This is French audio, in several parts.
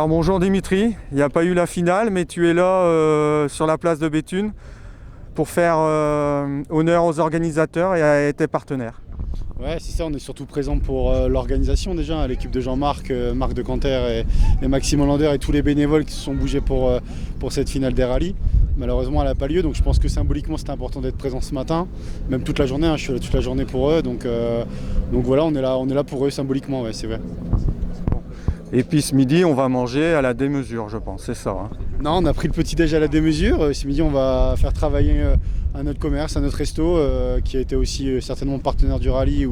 bonjour Dimitri, il n'y a pas eu la finale, mais tu es là sur la place de Béthune pour faire honneur aux organisateurs et à tes partenaires. Ouais, c'est ça, on est surtout présent pour l'organisation déjà, l'équipe de Jean-Marc, Marc de Canter et Maxime Hollander et tous les bénévoles qui se sont bougés pour cette finale des rallyes. Malheureusement, elle n'a pas lieu, donc je pense que symboliquement c'était important d'être présent ce matin, même toute la journée, je suis là toute la journée pour eux, donc voilà, on est là pour eux symboliquement, ouais, c'est vrai. Et puis ce midi, on va manger à la démesure, je pense, c'est ça. Hein. Non, on a pris le petit-déj à la démesure. Ce midi, on va faire travailler un autre commerce, un autre resto, qui a été aussi certainement partenaire du rallye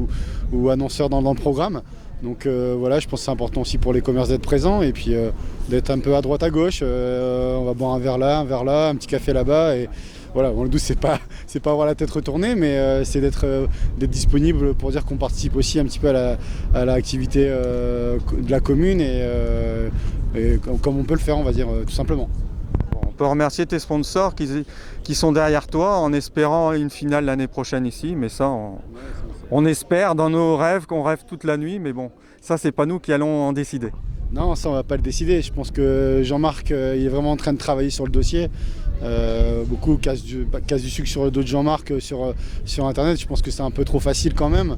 ou annonceur dans le programme. Donc voilà, je pense que c'est important aussi pour les commerces d'être présents et puis d'être un peu à droite à gauche. On va boire un verre là, un petit café là-bas. Et voilà, bon, le doute, c'est pas avoir la tête retournée, mais c'est d'être disponible pour dire qu'on participe aussi un petit peu à l'activité de la commune et comme on peut le faire, on va dire, tout simplement. On peut remercier tes sponsors qui sont derrière toi en espérant une finale l'année prochaine ici, mais ça, on espère dans nos rêves qu'on rêve toute la nuit, mais bon, ça, c'est pas nous qui allons en décider. Non, ça on va pas le décider. Je pense que Jean-Marc il est vraiment en train de travailler sur le dossier. Beaucoup cassent du sucre sur le dos de Jean-Marc sur internet. Je pense que c'est un peu trop facile quand même.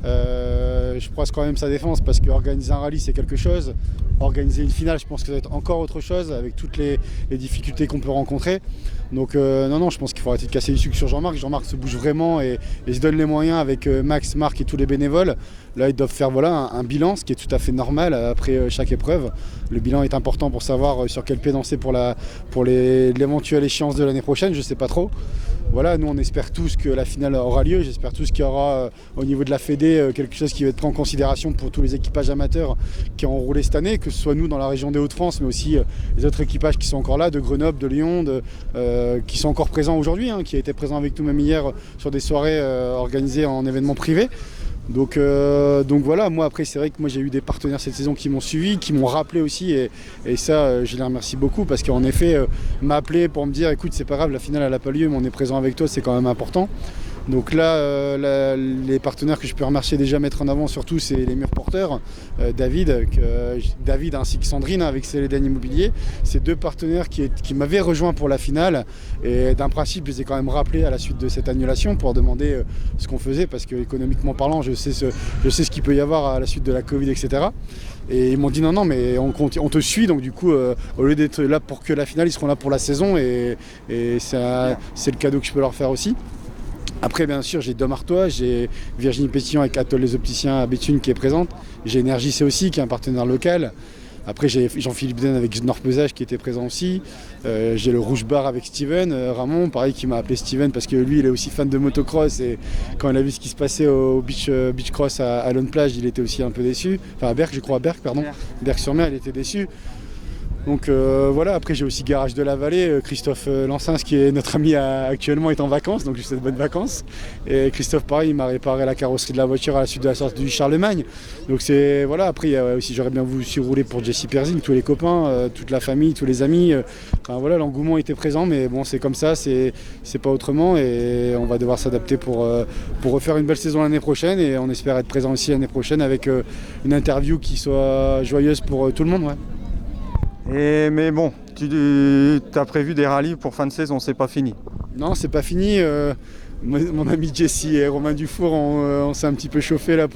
Je croise quand même sa défense parce qu'organiser un rallye c'est quelque chose. Organiser une finale, je pense que ça va être encore autre chose avec toutes les difficultés qu'on peut rencontrer. Donc non, je pense qu'il faut arrêter de casser du sucre sur Jean-Marc. Jean-Marc se bouge vraiment et se donne les moyens avec Max, Marc et tous les bénévoles. Là, ils doivent faire un bilan, ce qui est tout à fait normal après chaque épreuve. Le bilan est important pour savoir sur quel pied danser pour l'éventuelle échéance de l'année prochaine, je ne sais pas trop. Voilà, nous on espère tous que la finale aura lieu, j'espère tous qu'il y aura au niveau de la Fédé quelque chose qui va être pris en considération pour tous les équipages amateurs qui ont roulé cette année, que ce soit nous dans la région des Hauts-de-France, mais aussi les autres équipages qui sont encore là, de Grenoble, de Lyon, qui sont encore présents aujourd'hui, qui a été présent avec nous même hier sur des soirées organisées en événements privés. Donc voilà, moi après c'est vrai que moi j'ai eu des partenaires cette saison qui m'ont suivi, qui m'ont rappelé aussi et ça je les remercie beaucoup parce qu'en effet m'appeler pour me dire écoute c'est pas grave la finale elle n'a pas lieu mais on est présent avec toi c'est quand même important. Donc là, les partenaires que je peux remercier déjà mettre en avant surtout c'est les murs porteurs, David ainsi que Sandrine avec Célédène Immobilier. C'est deux partenaires qui m'avaient rejoint pour la finale et d'un principe je les ai quand même rappelés à la suite de cette annulation pour demander ce qu'on faisait parce que économiquement parlant je sais ce qu'il peut y avoir à la suite de la Covid etc. Et ils m'ont dit non mais on te suit donc du coup au lieu d'être là pour que la finale ils seront là pour la saison et c'est le cadeau que je peux leur faire aussi. Après, bien sûr, j'ai Dom Artois, j'ai Virginie Pétillon avec Atoll les Opticiens à Béthune qui est présente. J'ai Énergie C aussi, qui est un partenaire local. Après, j'ai Jean-Philippe Den avec Nord Pesage qui était présent aussi. J'ai le Rouge Bar avec Steven Ramon, pareil, qui m'a appelé Steven parce que lui, il est aussi fan de motocross. Et quand il a vu ce qui se passait au beach cross à Lone Plage, il était aussi un peu déçu. Enfin, à Berck, je crois, Berck-sur-Mer, il était déçu. Donc voilà, après j'ai aussi Garage de la Vallée, Christophe Lansens qui est notre ami actuellement est en vacances, donc je lui souhaite bonnes vacances. Et Christophe pareil, il m'a réparé la carrosserie de la voiture à la suite de la sortie du Charlemagne. Donc c'est voilà, après aussi j'aurais bien voulu rouler pour Jesse Perzing, tous les copains, toute la famille, tous les amis. Enfin voilà, l'engouement était présent, mais bon c'est comme ça, c'est pas autrement et on va devoir s'adapter pour refaire une belle saison l'année prochaine et on espère être présent aussi l'année prochaine avec une interview qui soit joyeuse pour tout le monde. Ouais. Mais bon, tu as prévu des rallyes pour fin de saison, c'est pas fini. Non, c'est pas fini. Mon ami Jesse et Romain Dufour, on s'est un petit peu chauffé là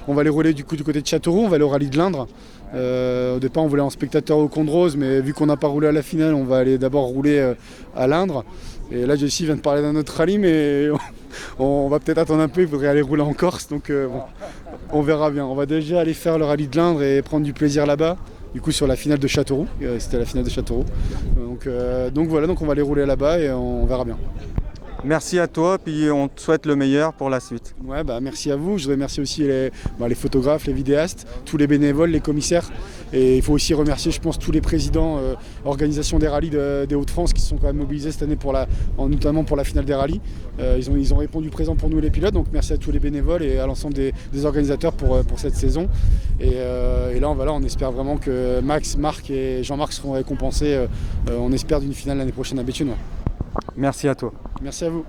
on va aller rouler du côté de Châteauroux, on va aller au rallye de l'Indre. Au départ, on voulait en spectateur au Condrose, mais vu qu'on n'a pas roulé à la finale, on va aller d'abord rouler à l'Indre. Et là, Jesse vient de parler d'un autre rallye, mais on va peut-être attendre un peu, il faudrait aller rouler en Corse, donc bon, on verra bien. On va déjà aller faire le rallye de l'Indre et prendre du plaisir là-bas. Du coup sur la finale de Châteauroux, c'était la finale de Châteauroux. Donc voilà, donc on va aller rouler là-bas et on verra bien. Merci à toi, puis on te souhaite le meilleur pour la suite. Ouais, merci à vous. Je remercie aussi les photographes, les vidéastes, tous les bénévoles, les commissaires. Et il faut aussi remercier, je pense, tous les présidents organisation des rallyes des Hauts-de-France qui se sont quand même mobilisés cette année notamment pour la finale des rallyes. Ils ont répondu présent pour nous les pilotes. Donc merci à tous les bénévoles et à l'ensemble des organisateurs pour cette saison. Et là, on espère vraiment que Max, Marc et Jean-Marc seront récompensés. On espère d'une finale l'année prochaine à Béthune. Ouais. Merci à toi. Merci à vous.